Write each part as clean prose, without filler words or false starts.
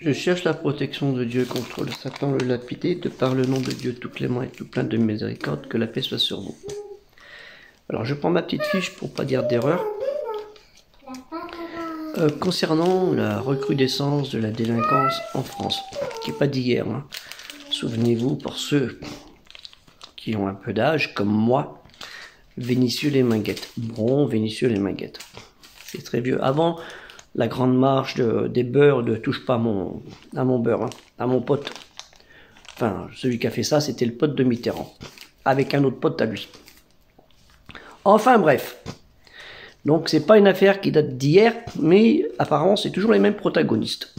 Je cherche la protection de Dieu contre le Satan le lapidé, de par le nom de Dieu tout clément et tout plein de miséricorde, que la paix soit sur vous. Alors je prends ma petite fiche pour pas dire d'erreur. Concernant la recrudescence de la délinquance en France, qui n'est pas d'hier, hein. Souvenez-vous, pour ceux qui ont un peu d'âge, comme moi, Vénissieux-les-Minguettes. Bron, Vénissieux-les-Minguettes. C'est très vieux. Avant la grande marche des beurs de touche pas à mon beurre, hein, à mon pote. Enfin, celui qui a fait ça, c'était le pote de Mitterrand, avec un autre pote à lui. Enfin bref. Donc c'est pas une affaire qui date d'hier, mais apparemment c'est toujours les mêmes protagonistes.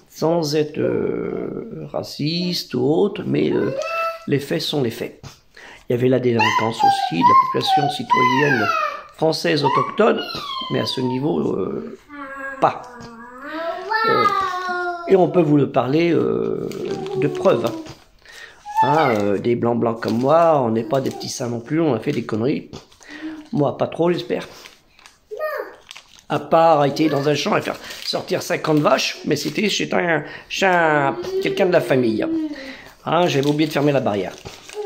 Sans être raciste ou autre, mais les faits sont les faits. Il y avait la délinquance aussi, de la population citoyenne française autochtone, mais à ce niveau, pas. Et on peut vous le parler de preuves. Hein, des blancs comme moi, on n'est pas des petits saints non plus, on a fait des conneries. Moi, pas trop, j'espère. À part été dans un champ et faire sortir 50 vaches, mais c'était chez quelqu'un de la famille. Hein, j'avais oublié de fermer la barrière.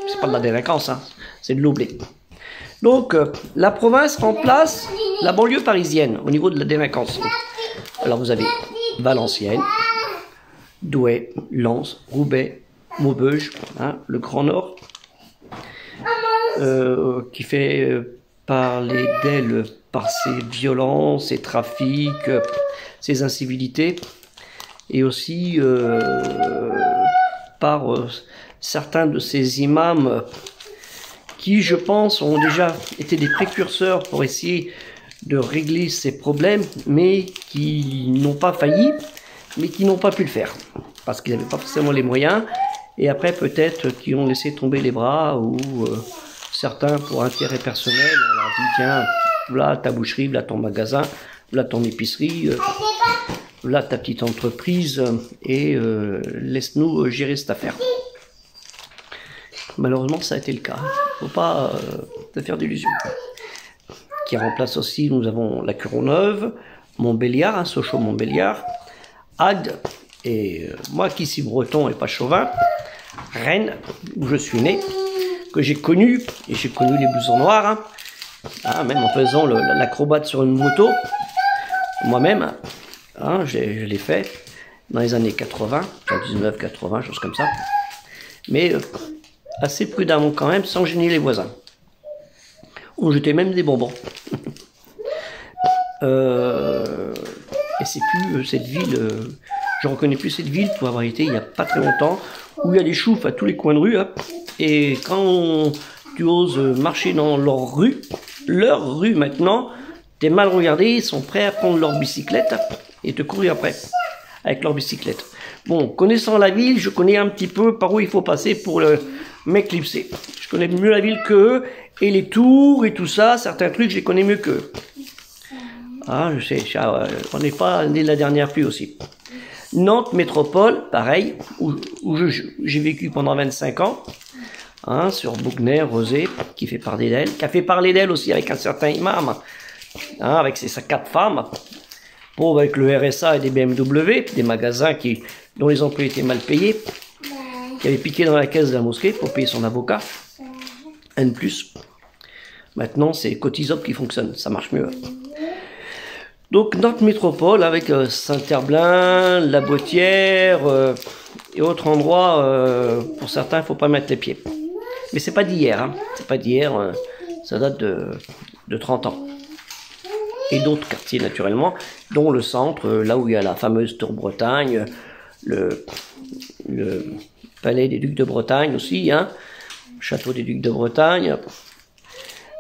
C'est pas de la délinquance, hein, c'est de l'oubli. Donc, la province remplace la banlieue parisienne au niveau de la délinquance. Alors, vous avez Valenciennes, Douai, Lens, Roubaix, Maubeuge, hein, le Grand Nord, qui fait parler d'elle par ses violences, ses trafics, ses incivilités, et aussi par certains de ces imams qui, je pense, ont déjà été des précurseurs pour essayer de régler ces problèmes, mais qui n'ont pas failli, mais qui n'ont pas pu le faire, parce qu'ils n'avaient pas forcément les moyens, et après peut-être qui ont laissé tomber les bras, ou certains pour intérêt personnel, on leur dit tiens, voilà ta boucherie, voilà ton magasin, voilà ton épicerie, voilà ta petite entreprise, et laisse-nous gérer cette affaire. Malheureusement, ça a été le cas. Il ne faut pas te faire d'illusions. Qui remplace aussi, nous avons la Curon-Neuve, Montbéliard, hein, Sochaux-Montbéliard, Agde, et moi qui suis breton et pas chauvin, Rennes, où je suis né, que j'ai connu, et j'ai connu les blousons noirs, hein, hein, même en faisant l'acrobate sur une moto, moi-même, hein, je l'ai fait dans les années 80, 19, 80, choses comme ça, mais assez prudemment quand même, sans gêner les voisins. On jetait même des bonbons. Et c'est plus cette ville, je reconnais plus cette ville pour avoir été il n'y a pas très longtemps, où il y a des choufs à tous les coins de rue, hop, et quand tu oses marcher dans leur rue maintenant, t'es mal regardé, ils sont prêts à prendre leur bicyclette et te courir après, avec leur bicyclette. Bon, connaissant la ville, je connais un petit peu par où il faut passer pour m'éclipser. Je connais mieux la ville qu'eux, et les tours et tout ça, certains trucs, je les connais mieux qu'eux. Ah, je sais, on n'est pas né de la dernière pluie aussi. Nantes métropole, pareil, où j'ai vécu pendant 25 ans, hein, sur Bouguenais, Rosé, qui fait parler d'elle, qui a fait parler d'elle aussi avec un certain imam, hein, avec ses 4 femmes, pauvres avec le RSA et des BMW, des magasins dont les employés étaient mal payés, qui avait piqué dans la caisse de la mosquée pour payer son avocat, N+. Maintenant, c'est Cotisop qui fonctionne, ça marche mieux. Donc, Nantes métropole avec Saint-Herblain, La Boîtière et autres endroits, pour certains, il ne faut pas mettre les pieds. Mais c'est pas d'hier, hein. C'est pas d'hier, ça date de 30 ans. Et d'autres quartiers, naturellement, dont le centre, là où il y a la fameuse Tour Bretagne, le palais des Ducs de Bretagne aussi, hein, château des Ducs de Bretagne.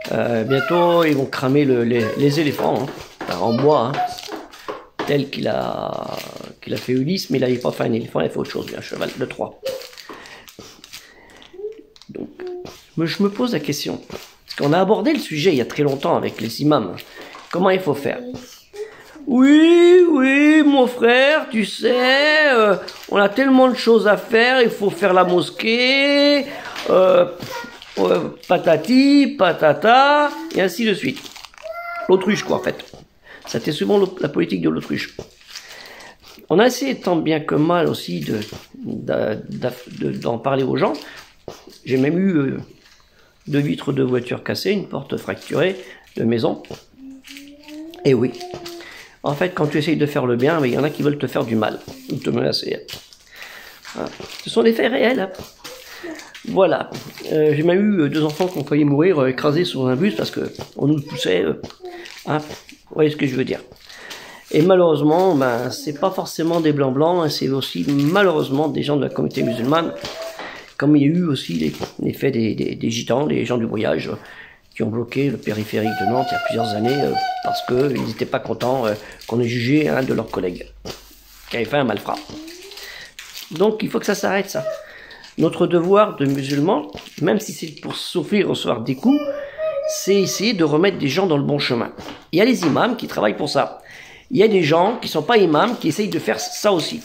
Bientôt, ils vont cramer les éléphants, hein, en bois, hein, tel qu'il a fait Ulysse, mais il n'avait pas fait un éléphant, il a fait autre chose, un cheval de Troie. Donc, je me pose la question, parce qu'on a abordé le sujet il y a très longtemps avec les imams. Comment il faut faire? Oui, mon frère, tu sais, on a tellement de choses à faire, il faut faire la mosquée, patati, patata, et ainsi de suite. L'autruche, quoi, en fait. C'était souvent la politique de l'autruche. On a essayé tant bien que mal aussi d'en parler aux gens. J'ai même eu 2 vitres de voiture cassées, une porte fracturée de maison. Et oui, en fait, quand tu essayes de faire le bien, il y en a qui veulent te faire du mal, ou te menacer. Voilà. Ce sont des faits réels. Voilà. J'ai même eu 2 enfants qui ont failli mourir écrasés sur un bus parce qu'on nous poussait. Vous voyez ce que je veux dire. Et malheureusement, ben, c'est pas forcément des blancs-blancs, c'est aussi malheureusement des gens de la communauté musulmane, comme il y a eu aussi les faits des gitans, des gens du voyage, qui ont bloqué le périphérique de Nantes il y a plusieurs années parce qu'ils n'étaient pas contents qu'on ait jugé un de leurs collègues qui avait fait un malfrat. Donc il faut que ça s'arrête, ça. Notre devoir de musulmans, même si c'est pour souffrir, recevoir des coups, c'est essayer de remettre des gens dans le bon chemin. Il y a les imams qui travaillent pour ça. Il y a des gens qui ne sont pas imams qui essayent de faire ça aussi,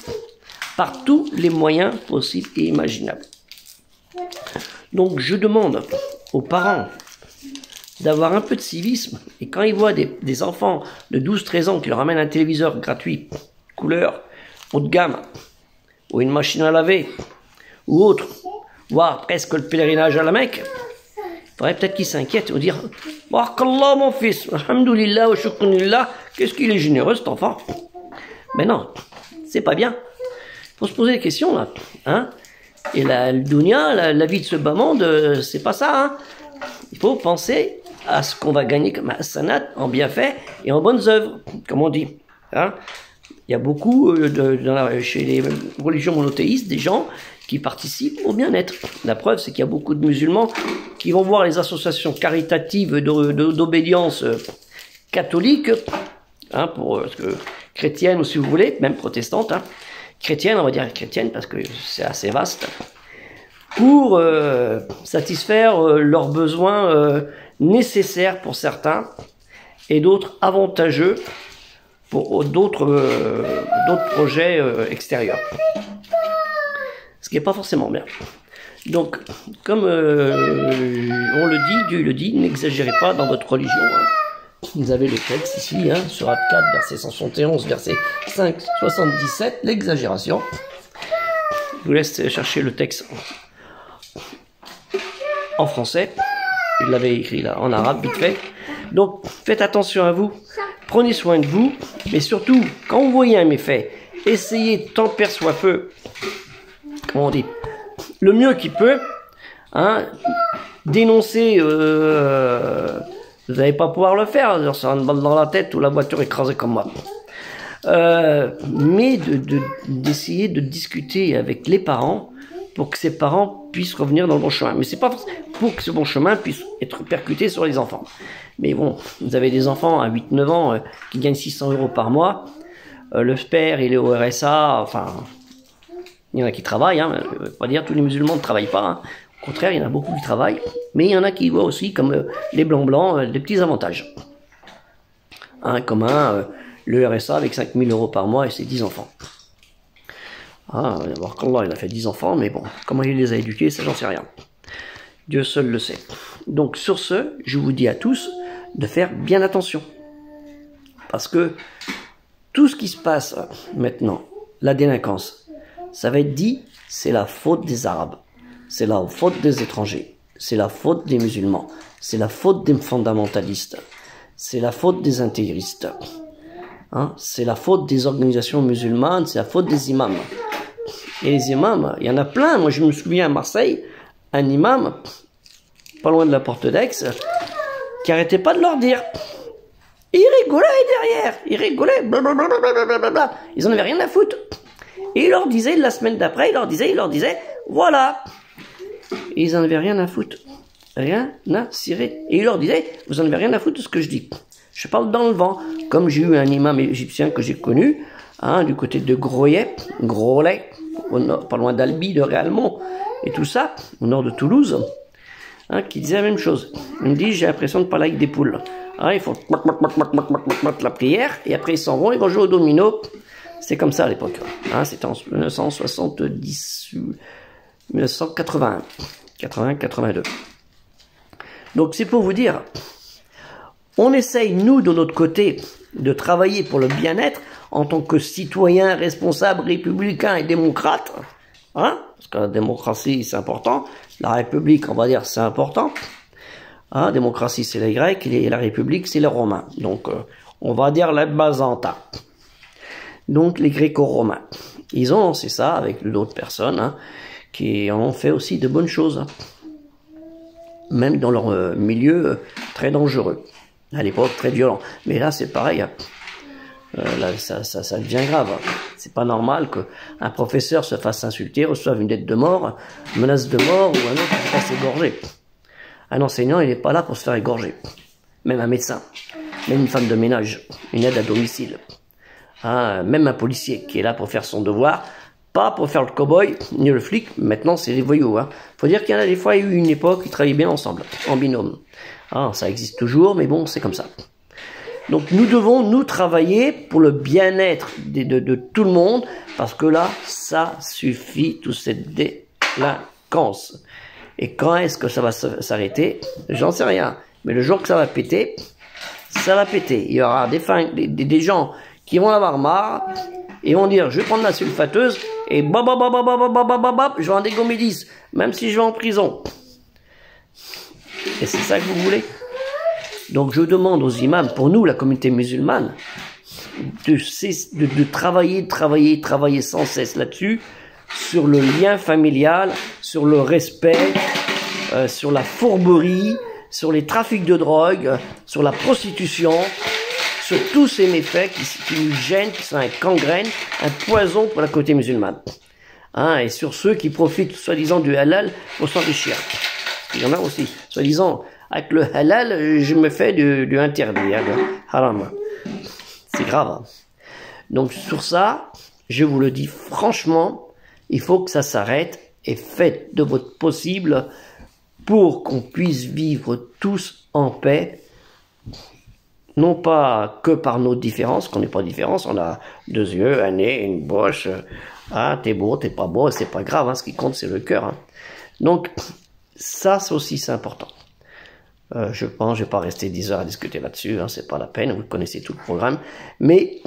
par tous les moyens possibles et imaginables. Donc je demande aux parents d'avoir un peu de civisme, et quand ils voient des enfants de 12-13 ans qui leur amènent un téléviseur gratuit, couleur, haut de gamme, ou une machine à laver, ou autre, voire presque le pèlerinage à la Mecque, il faudrait peut-être qu'ils s'inquiètent et dire « Barakallah mon fils, alhamdoulilah wa shukranillah, qu'est-ce qu'il est généreux cet enfant !» Mais non, c'est pas bien. Il faut se poser des questions là. Hein, et le dunya, la vie de ce bas monde, c'est pas ça. Hein. Il faut penser à ce qu'on va gagner comme hasanat, en bienfaits et en bonnes œuvres, comme on dit. Hein. Il y a beaucoup chez les religions monothéistes des gens qui participent au bien-être. La preuve, c'est qu'il y a beaucoup de musulmans qui vont voir les associations caritatives d'obédience catholique, hein, chrétienne ou si vous voulez, même protestante, hein, chrétienne, on va dire chrétienne parce que c'est assez vaste, pour satisfaire leurs besoins nécessaires pour certains et d'autres avantageux pour d'autres projets extérieurs. Ce qui n'est pas forcément bien. Donc, comme on le dit, Dieu le dit, n'exagérez pas dans votre religion. Hein. Vous avez le texte ici, hein, sur Acte 4, verset 171, verset 5, 77, l'exagération. Je vous laisse chercher le texte en français. Je l'avais écrit là, en arabe, vite fait. Donc, faites attention à vous. Prenez soin de vous. Mais surtout, quand vous voyez un méfait, essayez tant père soit peu, comment on dit, le mieux qu'il peut, hein, dénoncer, vous n'allez pas pouvoir le faire, ça a une balle dans la tête ou la voiture écrasée comme moi. Mais d'essayer de discuter avec les parents pour que ces parents puissent revenir dans le bon chemin. Mais c'est pas pour que ce bon chemin puisse être percuté sur les enfants. Mais bon, vous avez des enfants à 8-9 ans qui gagnent 600 € par mois, le père il est au RSA, enfin... Il y en a qui travaillent, hein, je ne veux pas dire tous les musulmans ne travaillent pas, hein. Au contraire, il y en a beaucoup qui travaillent, mais il y en a qui voient aussi, comme les blancs-blancs, des petits avantages. Hein, comme le RSA avec 5 000 € par mois et ses 10 enfants. Ah, d'abord qu'Allah, il a fait 10 enfants, mais bon, comment il les a éduqués, ça j'en sais rien. Dieu seul le sait. Donc sur ce, je vous dis à tous de faire bien attention. Parce que tout ce qui se passe maintenant, la délinquance, ça va être dit, c'est la faute des Arabes, c'est la faute des étrangers, c'est la faute des musulmans, c'est la faute des fondamentalistes, c'est la faute des intégristes, hein, c'est la faute des organisations musulmanes, c'est la faute des imams. Et les imams, il y en a plein. Moi, je me souviens à Marseille, un imam, pas loin de la porte d'Aix, qui arrêtait pas de leur dire. Et il rigolait derrière, il rigolait, blablabla. Ils en avaient rien à foutre. Et il leur disait, la semaine d'après, il leur disait, voilà. Et ils en avaient rien à foutre. Rien à cirer. Et il leur disait, vous en avez rien à foutre de ce que je dis. Je parle dans le vent. Comme j'ai eu un imam égyptien que j'ai connu, hein, du côté de Groslay, pas loin d'Albi, de Réalmont, et tout ça, au nord de Toulouse, hein, qui disait la même chose. Il me dit, j'ai l'impression de parler avec des poules. Hein, ils font la prière, et après ils s'en vont, ils vont jouer au domino. C'est comme ça à l'époque. Hein, c'était en 1981, 82. Donc c'est pour vous dire, on essaye, nous, de notre côté, de travailler pour le bien-être en tant que citoyen responsable, républicain et démocrate, hein, parce que la démocratie c'est important, la République on va dire c'est important, hein, démocratie c'est les Grecs et la République c'est les Romains, donc on va dire la Byzantin, donc les Gréco-Romains, ils ont lancé ça avec d'autres personnes, hein, qui ont fait aussi de bonnes choses, hein, même dans leur milieu très dangereux, à l'époque très violent, mais là c'est pareil, hein. Là, ça devient grave. C'est pas normal qu'un professeur se fasse insulter, reçoive une lettre de mort, menace de mort, ou un autre se fasse égorger. Un enseignant, il n'est pas là pour se faire égorger. Même un médecin, même une femme de ménage, une aide à domicile. Hein, même un policier qui est là pour faire son devoir, pas pour faire le cow-boy, ni le flic, maintenant c'est les voyous. Hein. Faut dire qu'il y en a des fois, il y a eu une époque, ils travaillaient bien ensemble, en binôme. Ah, ça existe toujours, mais bon, c'est comme ça. Donc nous devons nous travailler pour le bien-être de tout le monde, parce que là, ça suffit, toute cette délinquance. Et quand est-ce que ça va s'arrêter? J'en sais rien. Mais le jour que ça va péter, ça va péter. Il y aura des gens qui vont avoir marre et vont dire, je vais prendre la sulfateuse et je vais en dégommer 10, même si je vais en prison. Et c'est ça que vous voulez? Donc je demande aux imams, pour nous, la communauté musulmane, de travailler sans cesse là-dessus, sur le lien familial, sur le respect, sur la fourberie, sur les trafics de drogue, sur la prostitution, sur tous ces méfaits qui nous gênent, qui sont un gangrène, un poison pour la communauté musulmane. Hein, et sur ceux qui profitent, soi-disant, du halal pour s'enrichir. Il y en a aussi, soi-disant, avec le halal, je me fais du interdit, hein, le haram. C'est grave. Hein. Donc sur ça, je vous le dis franchement, il faut que ça s'arrête et faites de votre possible pour qu'on puisse vivre tous en paix. Non pas que par nos différences, qu'on n'est pas différents, on a 2 yeux, un nez, une bouche. Ah, t'es beau, t'es pas beau, c'est pas grave, hein, ce qui compte c'est le cœur. Hein. Donc ça aussi c'est important. Je pense, je vais pas rester 10 heures à discuter là-dessus, hein, c'est pas la peine, vous connaissez tout le programme. Mais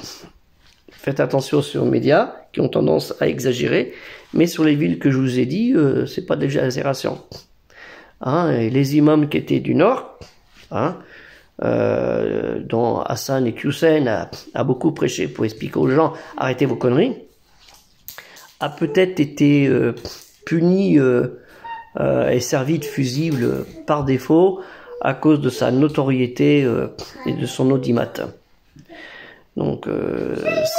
faites attention sur les médias qui ont tendance à exagérer, mais sur les villes que je vous ai dit, c'est pas de l'exagération. Hein, et les imams qui étaient du nord, hein, dont Hassan et Hussein a beaucoup prêché pour expliquer aux gens arrêtez vos conneries, a peut-être été puni et servi de fusible par défaut à cause de sa notoriété et de son audimat. Donc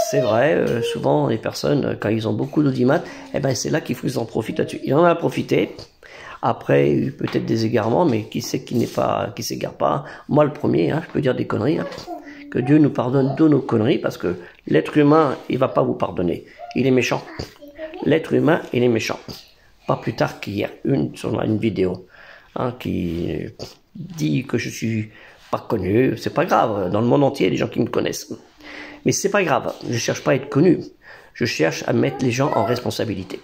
c'est vrai, souvent les personnes, quand ils ont beaucoup d'audimat, eh ben, c'est là qu'ils en profitent là-dessus. Il en a profité. Après, il y a eu peut-être des égarements, mais qui sait qui s'égare pas? Moi, le premier, hein, je peux dire des conneries. Hein. Que Dieu nous pardonne de nos conneries, parce que l'être humain, il va pas vous pardonner. Il est méchant. L'être humain, il est méchant. Pas plus tard qu'hier, sur une vidéo, hein, qui dit que je suis pas connu. C'est pas grave. Dans le monde entier, il y a des gens qui me connaissent. Mais c'est pas grave. Je cherche pas à être connu. Je cherche à mettre les gens en responsabilité.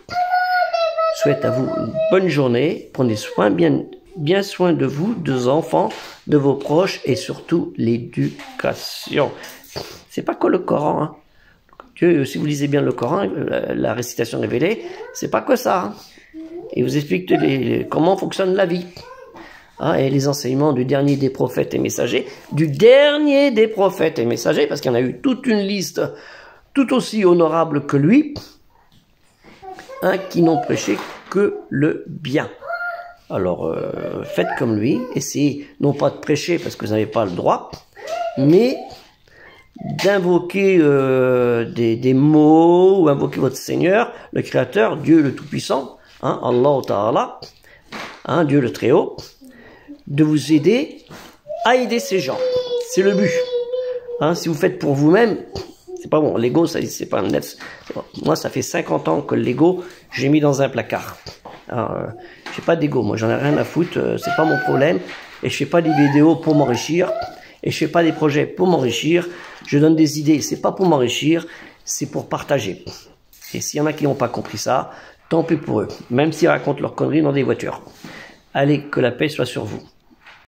Je souhaite à vous une bonne journée. Prenez soin, bien soin de vous, de vos enfants, de vos proches et surtout l'éducation. C'est pas que le Coran. Hein. Dieu, si vous lisez bien le Coran, la récitation révélée, c'est pas que ça. Hein. Il vous explique comment fonctionne la vie. Hein, et les enseignements du dernier des prophètes et messagers, parce qu'il y en a eu toute une liste tout aussi honorable que lui, hein, qui n'ont prêché que le bien. Alors, faites comme lui, essayez non pas de prêcher parce que vous n'avez pas le droit, mais d'invoquer des mots, ou invoquer votre Seigneur, le Créateur, Dieu le Tout-Puissant, hein, Allah Ta'ala, hein, Dieu le Très-Haut, de vous aider à aider ces gens. C'est le but. Hein, si vous faites pour vous-même, c'est pas bon. L'ego, c'est pas net. Moi, ça fait 50 ans que l'ego, j'ai mis dans un placard. J'ai pas d'ego, moi, j'en ai rien à foutre, c'est pas mon problème. Et je fais pas des vidéos pour m'enrichir. Et je fais pas des projets pour m'enrichir. Je donne des idées, c'est pas pour m'enrichir, c'est pour partager. Et s'il y en a qui n'ont pas compris ça, tant pis pour eux. Même s'ils racontent leurs conneries dans des voitures. Allez, que la paix soit sur vous.